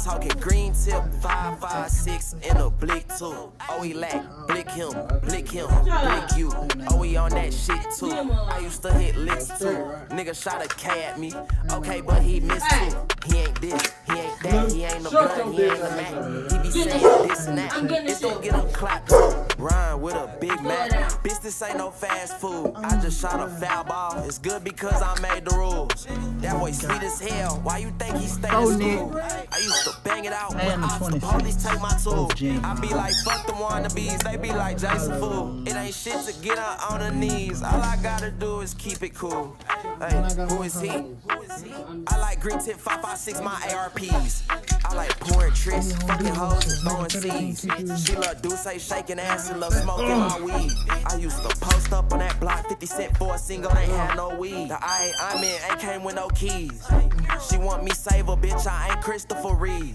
talking green tip, 5.56 in a blick too. Oh, he lack, blick him, blick you. Oh, he on that shit too. I used to hit licks too. Nigga shot a K at me. Okay, but he missed too. He ain't this, he ain't that, he ain't the gun, he ain't the Mac. He be saying this and that. This don't get him clapped too. Ryan with a big Mac. Bitch, this ain't no fast food. I just shot a foul ball. It's good because I made the rules. That boy sweet as hell. Why you think he stayed in school? I used to bang it out when the police take my tool. I be like, fuck the wannabes. They be like, Jason fool. It ain't shit to get out on the knees. All I gotta do is keep it cool. Hey, who is he? I like green tip 5.56, my ARPs. I like pouring tricks, fucking hoes and throwing seeds. She love Deuce, shaking ass and love smoking my weed. I used to post up on that block, 50 cent for a single, ain't had no weed. The I'm in ain't came with no keys. She want me save her, bitch, I ain't Christopher Reeve.